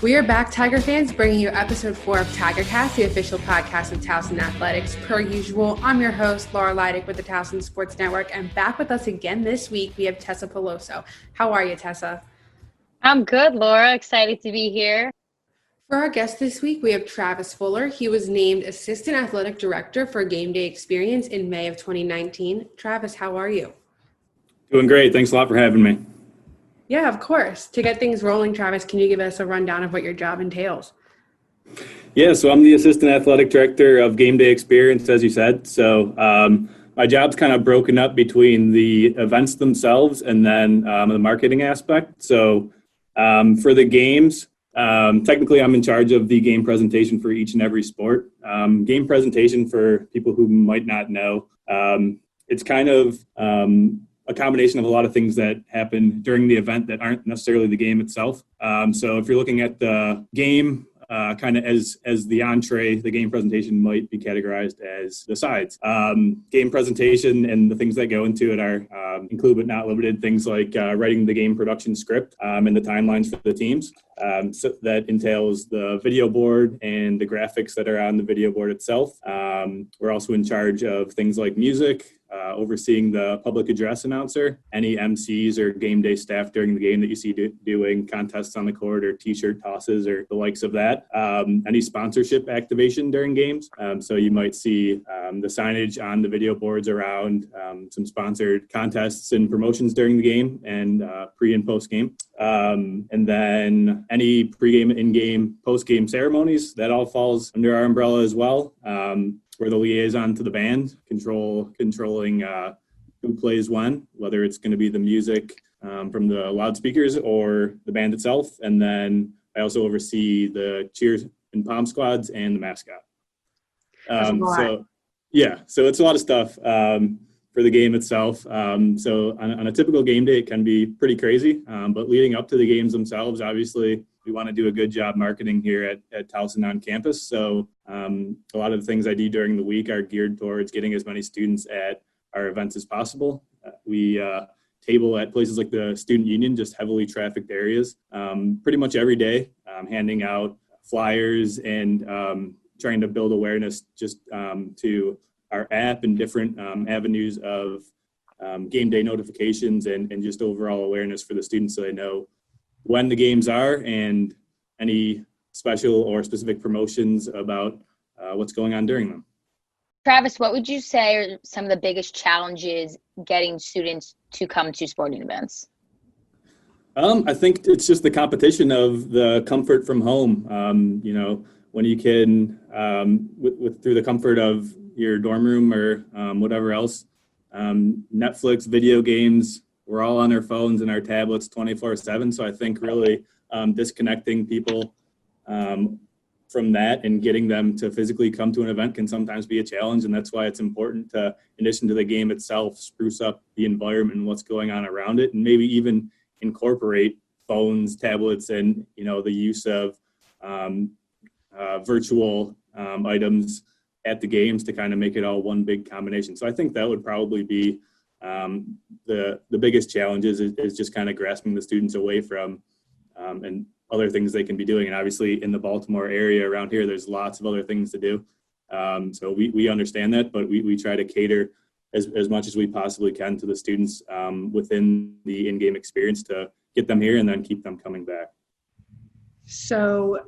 We are back, Tiger fans, bringing you episode 4 of TigerCast, the official podcast of Towson Athletics. Per usual, I'm your host, Laura Leidick with the Towson Sports Network, and back with us again this week, we have Tessa Peloso. How are you, Tessa? I'm good, Laura. Excited to be here. For our guest this week, we have Travis Fuller. He was named Assistant Athletic Director for Game Day Experience in May of 2019. Travis, how are you? Doing great. Thanks a lot for having me. Yeah, of course. To get things rolling, Travis, can you give us a rundown of what your job entails? Yeah, so I'm the Assistant Athletic Director of Game Day Experience, as you said. So my job's kind of broken up between the events themselves and then the marketing aspect. So for the games, technically I'm in charge of the game presentation for each and every sport. Game presentation, for people who might not know, it's kind of a combination of a lot of things that happen during the event that aren't necessarily the game itself. So if you're looking at the game kind of as the entree, the game presentation might be categorized as the sides. Game presentation and the things that go into it are include but not limited things like writing the game production script and the timelines for the teams. So that entails the video board and the graphics that are on the video board itself. We're also in charge of things like music, overseeing the public address announcer, any MCs or game day staff during the game that you see doing contests on the court or t-shirt tosses or the likes of that. Any sponsorship activation during games. So you might see the signage on the video boards around some sponsored contests and promotions during the game and pre and post game. And then any pregame, in-game, post-game ceremonies, that all falls under our umbrella as well. We're the liaison to the band, controlling who plays when, whether it's going to be the music from the loudspeakers or the band itself. And then I also oversee the cheers and pom squads and the mascot. So it's a lot of stuff for the game itself. So on a typical game day, it can be pretty crazy. But leading up to the games themselves, obviously, we want to do a good job marketing here at Towson on campus. So a lot of the things I do during the week are geared towards getting as many students at our events as possible. We table at places like the Student Union, just heavily trafficked areas, pretty much every day, handing out flyers and trying to build awareness just to our app and different avenues of game day notifications and just overall awareness for the students so they know when the games are and any special or specific promotions about what's going on during them. Travis, what would you say are some of the biggest challenges getting students to come to sporting events? I think it's just the competition of the comfort from home. When you can, through the comfort of your dorm room or whatever else, Netflix, video games, we're all on our phones and our tablets 24/7. So I think really disconnecting people from that and getting them to physically come to an event can sometimes be a challenge. And that's why it's important to, in addition to the game itself, spruce up the environment and what's going on around it, and maybe even incorporate phones, tablets, and the use of virtual items at the games to kind of make it all one big combination. So I think that would probably be the biggest challenge is just kind of grasping the students away from and other things they can be doing. And obviously in the Baltimore area around here, there's lots of other things to do. So we understand that, but we try to cater as much as we possibly can to the students within the in-game experience to get them here and then keep them coming back. So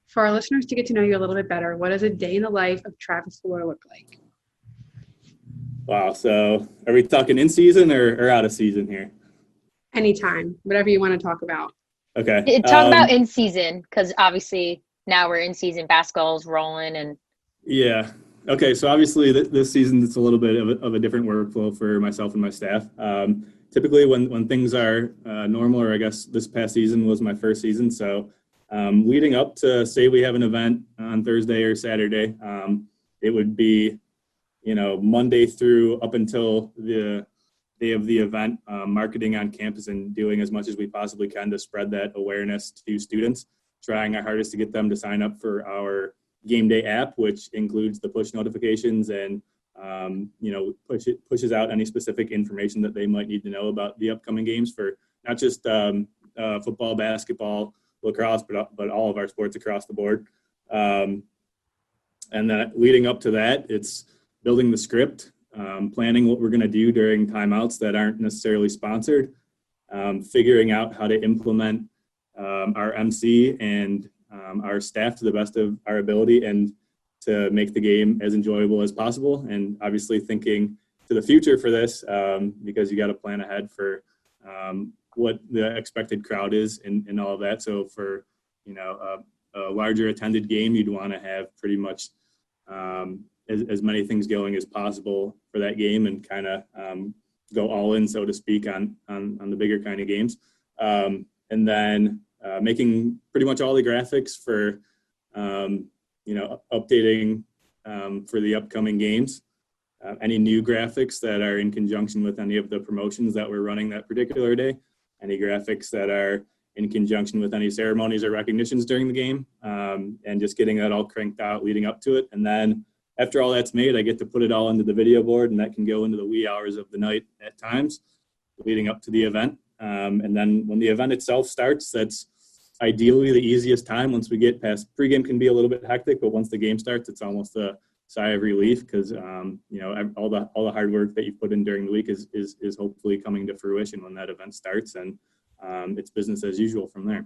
for our listeners to get to know you a little bit better, what does a day in the life of Travis Fuller look like? Wow. So are we talking in season or out of season here? Anytime, whatever you want to talk about. Okay. Talk about in season, because obviously now we're in season, basketball's rolling and. Yeah. Okay. So obviously this season, it's a little bit of a different workflow for myself and my staff. Typically when things are normal, or I guess this past season was my first season. So leading up to, say we have an event on Thursday or Saturday, it would be, Monday through up until the day of the event, marketing on campus and doing as much as we possibly can to spread that awareness to students, trying our hardest to get them to sign up for our game day app, which includes the push notifications and, pushes out any specific information that they might need to know about the upcoming games for not just football, basketball, lacrosse, but all of our sports across the board. And then leading up to that, it's building the script, planning what we're going to do during timeouts that aren't necessarily sponsored, figuring out how to implement our MC and our staff to the best of our ability and to make the game as enjoyable as possible. And obviously thinking to the future for this, because you got to plan ahead for what the expected crowd is and all of that. So for, a larger attended game, you'd want to have pretty much as many things going as possible for that game and kind of go all in, so to speak, on the bigger kind of games. And then making pretty much all the graphics for, updating for the upcoming games. Any new graphics that are in conjunction with any of the promotions that we're running that particular day. Any graphics that are in conjunction with any ceremonies or recognitions during the game, and just getting that all cranked out leading up to it. And then after all that's made, I get to put it all into the video board, and that can go into the wee hours of the night at times leading up to the event. And then when the event itself starts, that's ideally the easiest time. Once we get past pregame can be a little bit hectic, but once the game starts, it's almost a sigh of relief because, all the hard work that you've put in during the week is hopefully coming to fruition when that event starts. And it's business as usual from there.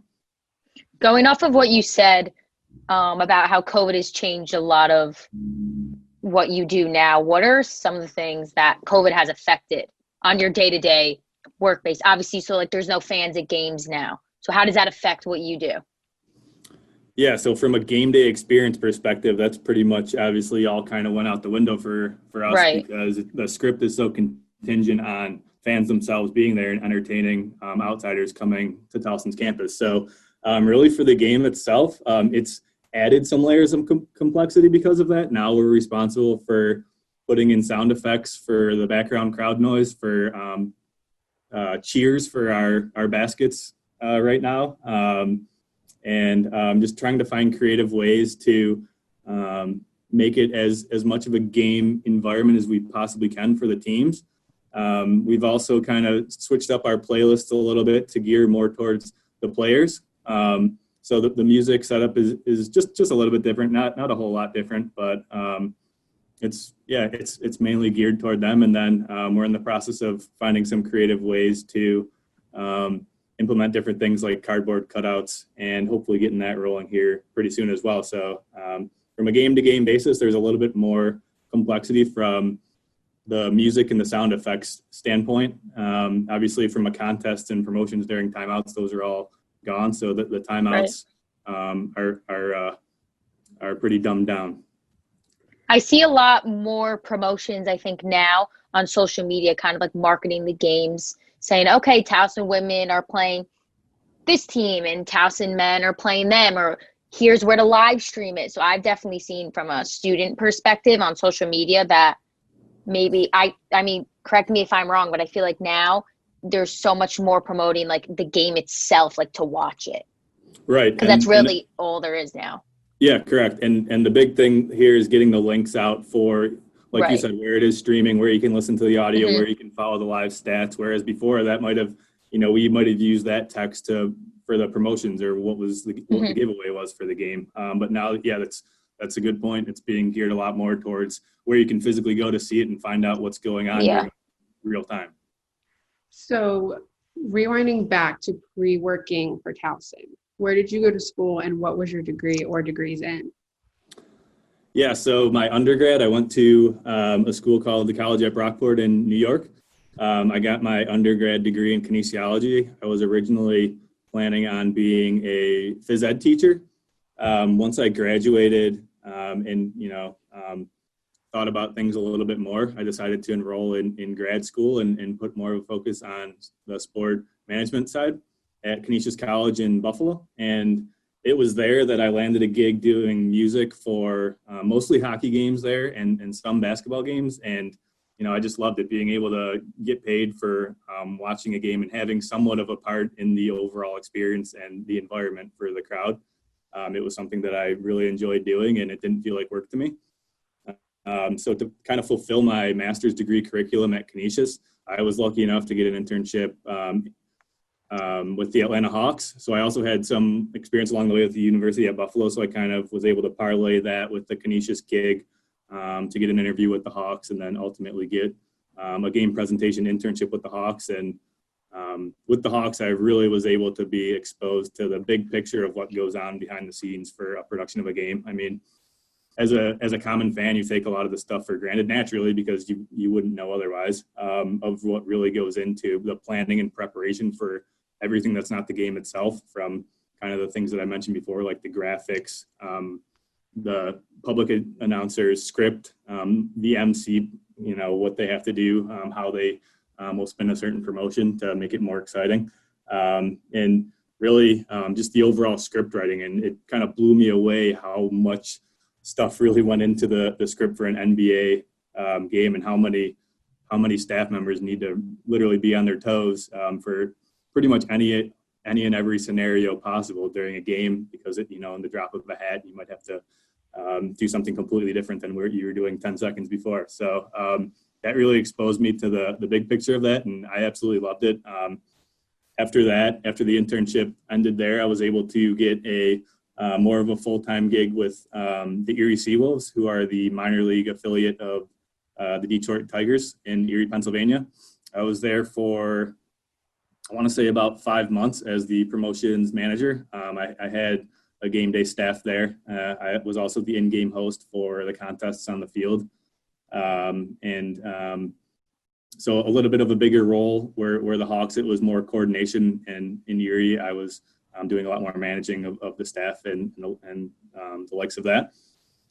Going off of what you said about how COVID has changed a lot of what you do now, what are some of the things that COVID has affected on your day-to-day work base? Obviously, so there's no fans at games now. So how does that affect what you do? Yeah, so from a game day experience perspective, that's pretty much obviously all kind of went out the window for us, right? Because the script is so contingent on fans themselves being there and entertaining outsiders coming to Towson's campus. So really for the game itself, it's added some layers of complexity because of that. Now we're responsible for putting in sound effects for the background crowd noise, for cheers for our baskets right now. And just trying to find creative ways to make it as much of a game environment as we possibly can for the teams. We've also kind of switched up our playlist a little bit to gear more towards the players. So the music setup is just a little bit different, not a whole lot different, but it's mainly geared toward them. And then we're in the process of finding some creative ways to implement different things like cardboard cutouts and hopefully getting that rolling here pretty soon as well. So from a game-to-game basis, there's a little bit more complexity from the music and the sound effects standpoint. Obviously, from a contest and promotions during timeouts, those are all gone. So the timeouts are pretty dumbed down. I see a lot more promotions, I think, now on social media, kind of like marketing the games, saying, okay, Towson women are playing this team and Towson men are playing them, or here's where to live stream it. So I've definitely seen from a student perspective on social media that maybe, I mean, correct me if I'm wrong, but I feel like now there's so much more promoting like the game itself, like to watch it. Right. Because that's really all there is now. Yeah, correct. And the big thing here is getting the links out for, like you said, where it is streaming, where you can listen to the audio, where you can follow the live stats. Whereas before that might have, we might have used that text for the promotions or what the giveaway was for the game. But now, that's a good point. It's being geared a lot more towards where you can physically go to see it and find out what's going on in real time. So rewinding back to pre-working for Towson, where did you go to school and what was your degree or degrees in? Yeah, so my undergrad, I went to a school called the College at Brockport in New York. I got my undergrad degree in kinesiology. I was originally planning on being a phys ed teacher. Once I graduated and thought about things a little bit more, I decided to enroll in grad school and put more of a focus on the sport management side at Canisius College in Buffalo. And it was there that I landed a gig doing music for mostly hockey games there and some basketball games. And, I just loved it, being able to get paid for watching a game and having somewhat of a part in the overall experience and the environment for the crowd. It was something that I really enjoyed doing, and it didn't feel like work to me. So to kind of fulfill my master's degree curriculum at Canisius, I was lucky enough to get an internship with the Atlanta Hawks. So I also had some experience along the way with the University at Buffalo. So I kind of was able to parlay that with the Canisius gig to get an interview with the Hawks, and then ultimately get a game presentation internship with the Hawks. And with the Hawks, I really was able to be exposed to the big picture of what goes on behind the scenes for a production of a game. I mean, as a common fan, you take a lot of the stuff for granted naturally, because you wouldn't know otherwise, of what really goes into the planning and preparation for everything that's not the game itself, from kind of the things that I mentioned before, like the graphics, the public announcers script, the MC, what they have to do, how they will spin a certain promotion to make it more exciting. And really just the overall script writing. And it kind of blew me away how much stuff really went into the script for an NBA game, and how many staff members need to literally be on their toes for pretty much any and every scenario possible during a game, because in the drop of a hat, you might have to do something completely different than what you were doing 10 seconds before. So that really exposed me to the big picture of that, and I absolutely loved it. After the internship ended there, I was able to get a more of a full-time gig with the Erie Seawolves, who are the minor league affiliate of the Detroit Tigers in Erie, Pennsylvania. I was there for, I want to say, about 5 months as the promotions manager. I had a game day staff there. I was also the in-game host for the contests on the field. So a little bit of a bigger role where the Hawks, it was more coordination, and in Erie, I was doing a lot more managing of the staff and the likes of that.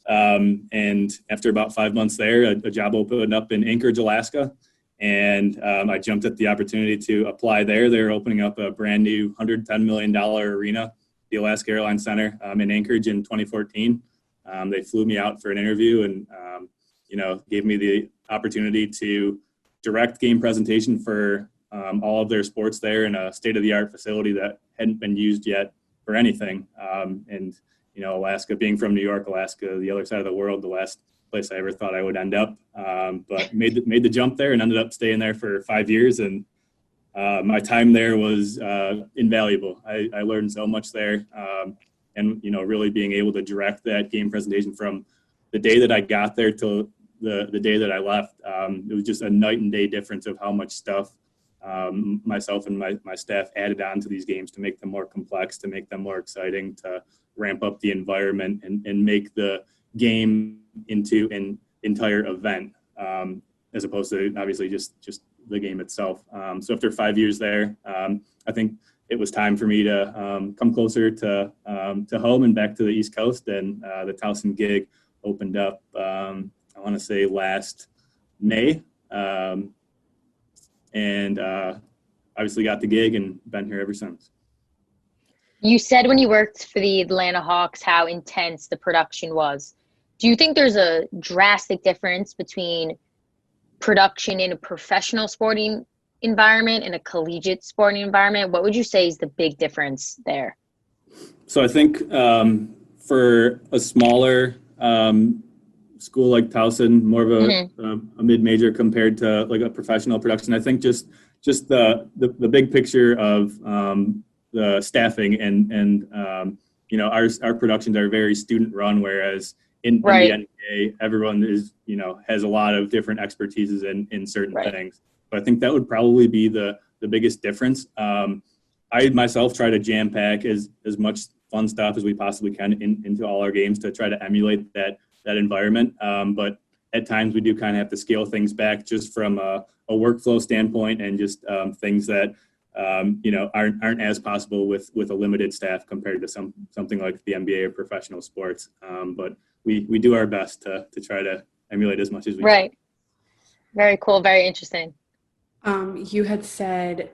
And after about 5 months there, a job opened up in Anchorage, Alaska. And I jumped at the opportunity to apply there. They're opening up a brand new $110 million arena, the Alaska Airlines Center, in Anchorage in 2014. They flew me out for an interview and, gave me the opportunity to direct game presentation for all of their sports there in a state-of-the-art facility that hadn't been used yet for anything. Alaska, being from New York, Alaska, the other side of the world, the last place I ever thought I would end up, but made the jump there and ended up staying there for 5 years. And my time there was invaluable. I learned so much there, and really being able to direct that game presentation from the day that I got there till the day that I left. It was just a night and day difference of how much stuff myself and my staff added on to these games to make them more complex, to make them more exciting, to ramp up the environment and make the game into an entire event, as opposed to obviously just the game itself. So after 5 years there, I think it was time for me to come closer to home and back to the East Coast. And the Towson gig opened up, I want to say last May, and obviously got the gig and been here ever since. You said when you worked for the Atlanta Hawks how intense the production was. Do you think there's a drastic difference between production in a professional sporting environment and a collegiate sporting environment? What would you say is the big difference there? So I think for a smaller school like Towson, more of a mid-major compared to like a professional production, I think just the big picture of the staffing and our productions are very student run, whereas in the NBA, everyone is, has a lot of different expertises in certain things. But I think that would probably be the biggest difference. I myself try to jam pack as much fun stuff as we possibly can into all our games to try to emulate that environment. But at times we do kind of have to scale things back just from a workflow standpoint and just things that aren't as possible with a limited staff compared to something like the NBA or professional sports. But we do our best to try to emulate as much as we can. Right. Very cool. Very interesting. You had said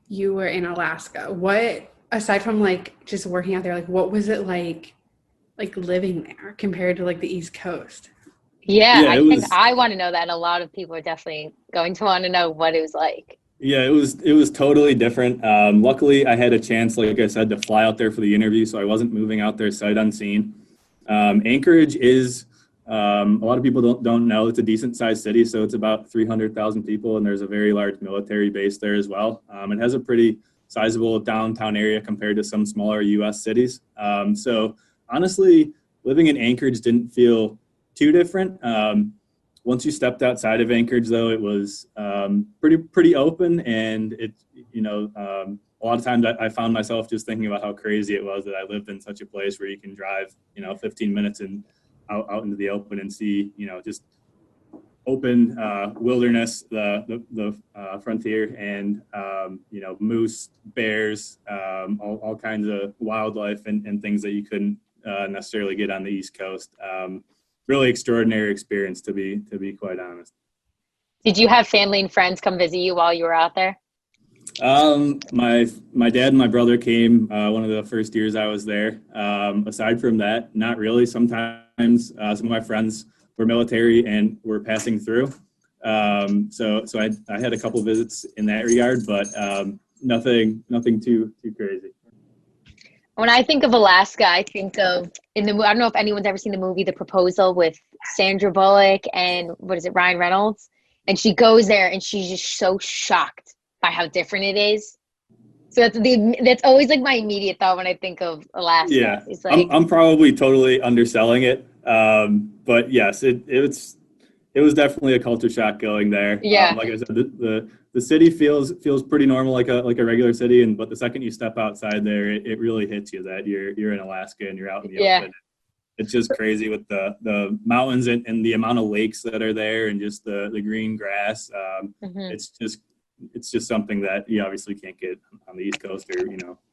you were in Alaska. What, aside from just working out there, what was it like living there compared to the East Coast? Yeah, I think I want to know that. And a lot of people are definitely going to want to know what it was like. Yeah, it was totally different. Luckily, I had a chance, like I said, to fly out there for the interview, so I wasn't moving out there sight unseen. Anchorage is, a lot of people don't know, it's a decent-sized city, so it's about 300,000 people, and there's a very large military base there as well. It has a pretty sizable downtown area compared to some smaller U.S. cities. So honestly, living in Anchorage didn't feel too different. Once you stepped outside of Anchorage, though, it was pretty open, and a lot of times I found myself just thinking about how crazy it was that I lived in such a place where you can drive 15 minutes and out into the open and see just open wilderness, the frontier, and moose, bears, all kinds of wildlife and things that you couldn't necessarily get on the East Coast. Really extraordinary experience, to be quite honest. Did you have family and friends come visit you while you were out there? My dad and my brother came one of the first years I was there. Aside from that, not really. Sometimes some of my friends were military and were passing through. So I had a couple visits in that regard, but nothing too crazy. When I think of Alaska, I think of I don't know if anyone's ever seen the movie The Proposal with Sandra Bullock and Ryan Reynolds, and she goes there and she's just so shocked by how different it is. So that's always like my immediate thought when I think of Alaska. Yeah, it's like, I'm probably totally underselling it, but yes, it was definitely a culture shock going there. Yeah, like I said, the city feels pretty normal, like a regular city, but the second you step outside there, it really hits you that you're in Alaska and you're out in the open. It's just crazy with the mountains and the amount of lakes that are there and just the green grass. It's just something that you obviously can't get on the East Coast or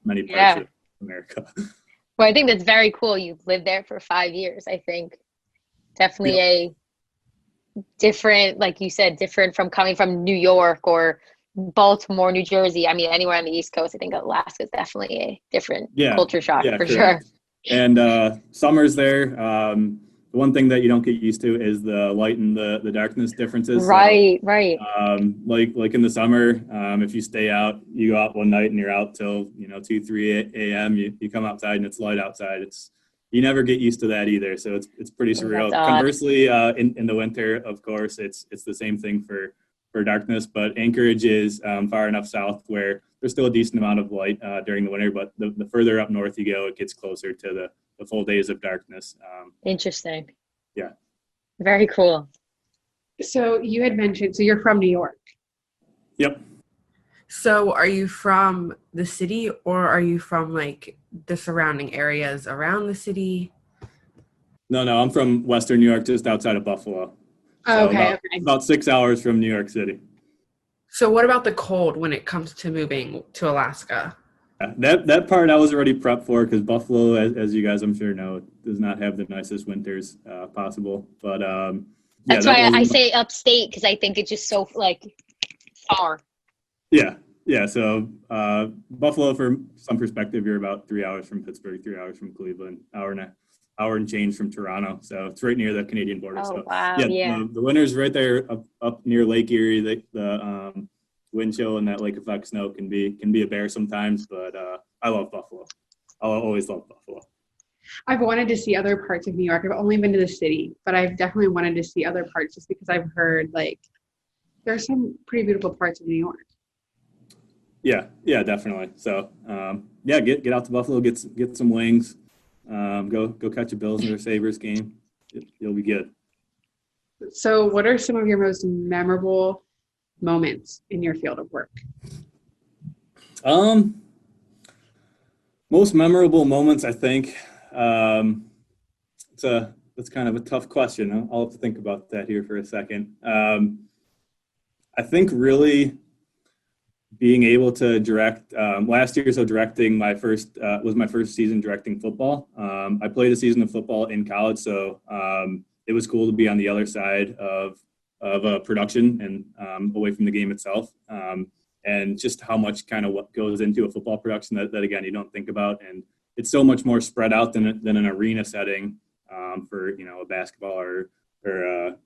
many parts of America. Well, I think that's very cool. You've lived there for 5 years. I think definitely a different, like you said, different from coming from New York or Baltimore, New Jersey. I mean, anywhere on the East Coast. I think Alaska is definitely a different culture shock for sure. And summers there. The one thing that you don't get used to is the light and the darkness differences. Right. Like in the summer, if you stay out, you go out one night and you're out till 2-3 a.m. You come outside and it's light outside. You never get used to that either. So it's pretty surreal. Conversely, in the winter, of course, it's the same thing for darkness. But Anchorage is far enough south where there's still a decent amount of light during the winter. But the further up north you go, it gets closer to the full days of darkness. Interesting. Yeah. Very cool. So you had mentioned, so you're from New York. Yep. So are you from the city or are you from like the surrounding areas around the city? No, I'm from Western New York, just outside of Buffalo. So okay. About 6 hours from New York City. So what about the cold when it comes to moving to Alaska? That part I was already prepped for because Buffalo, as you guys I'm sure know, does not have the nicest winters possible. But that's why I say upstate because I think it's just so like far. Yeah. So Buffalo, for some perspective, you're about 3 hours from Pittsburgh, 3 hours from Cleveland, hour and change from Toronto. So it's right near the Canadian border. Oh, so wow. The winter's right there up near Lake Erie. The wind chill and that lake effect snow can be a bear sometimes, but I love Buffalo. I'll always love Buffalo. I've wanted to see other parts of New York. I've only been to the city, but I've definitely wanted to see other parts just because I've heard like there's some pretty beautiful parts of New York. Yeah, definitely. So get out to Buffalo, get some wings, go catch a Bills or Sabres game. You'll be good. So what are some of your most memorable moments in your field of work? Most memorable moments, I think. That's kind of a tough question. I'll have to think about that here for a second. I think really being able to direct last year. So directing was my first season directing football. I played a season of football in college, so it was cool to be on the other side of a production and away from the game itself. And just how much kind of what goes into a football production that again, you don't think about. And it's so much more spread out than an arena setting for, a basketball or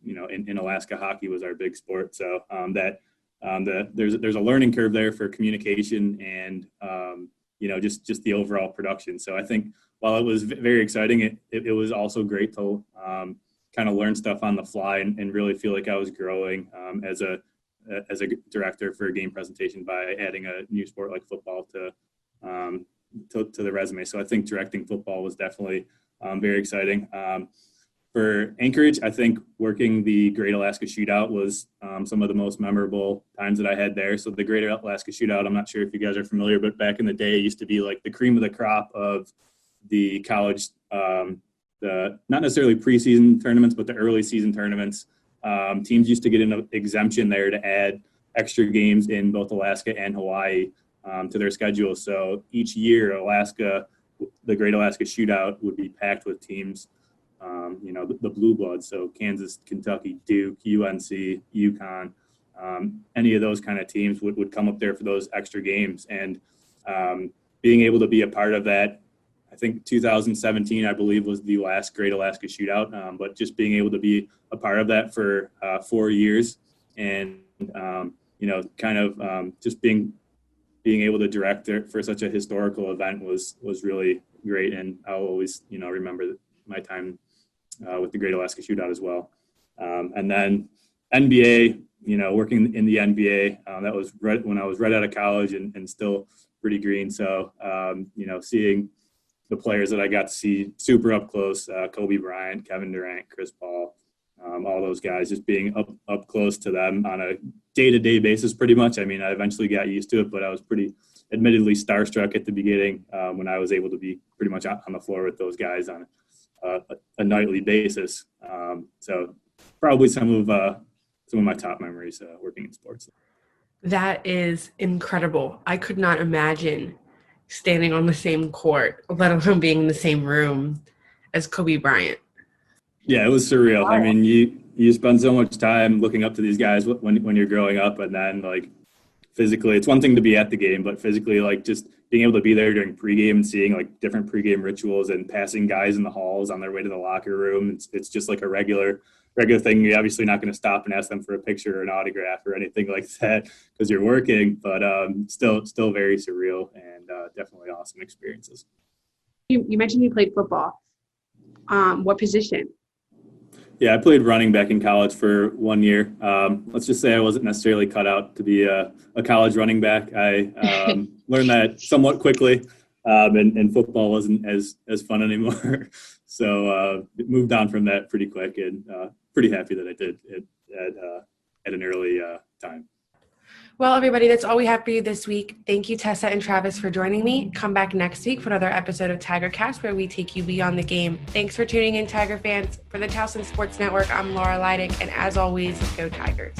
in Alaska, hockey was our big sport. So there's a learning curve there for communication and, just the overall production. So I think while it was very exciting, it was also great to kind of learn stuff on the fly and really feel like I was growing as a as a director for a game presentation by adding a new sport like football to the resume. So I think directing football was definitely very exciting. For Anchorage, I think working the Great Alaska Shootout was some of the most memorable times that I had there. So the Great Alaska Shootout, I'm not sure if you guys are familiar, but back in the day, it used to be like the cream of the crop of the college, the not necessarily preseason tournaments, but the early season tournaments. Teams used to get an exemption there to add extra games in both Alaska and Hawaii to their schedule. So each year, the Great Alaska Shootout would be packed with teams. The blue bloods, so Kansas, Kentucky, Duke, UNC, UConn, any of those kind of teams would come up there for those extra games. And being able to be a part of that, I think 2017, I believe, was the last Great Alaska Shootout, but just being able to be a part of that for 4 years and, just being able to direct it for such a historical event was really great. And I'll always, remember my time with the Great Alaska Shootout as well. And then NBA, working in the NBA, that was right when I was right out of college and still pretty green. So, seeing the players that I got to see super up close, Kobe Bryant, Kevin Durant, Chris Paul, all those guys, just being up close to them on a day-to-day basis pretty much. I mean, I eventually got used to it, but I was pretty admittedly starstruck at the beginning when I was able to be pretty much on the floor with those guys on a nightly basis. So probably some of my top memories working in sports. That is incredible. I could not imagine standing on the same court, let alone being in the same room as Kobe Bryant. Yeah, it was surreal. Wow. I mean, you spend so much time looking up to these guys when you're growing up, and then like physically, it's one thing to be at the game, but physically, like just being able to be there during pregame and seeing like different pregame rituals and passing guys in the halls on their way to the locker room. It's just like a regular thing. You're obviously not going to stop and ask them for a picture or an autograph or anything like that because you're working, but still very surreal and definitely awesome experiences. You mentioned you played football. What position? Yeah, I played running back in college for 1 year. Let's just say I wasn't necessarily cut out to be a college running back. I learned that somewhat quickly, and football wasn't as fun anymore. So moved on from that pretty quick, and pretty happy that I did it at an early time. Well, everybody, that's all we have for you this week. Thank you, Tessa and Travis, for joining me. Come back next week for another episode of TigerCast, where we take you beyond the game. Thanks for tuning in, Tiger fans. For the Towson Sports Network, I'm Laura Leidick, and as always, go Tigers.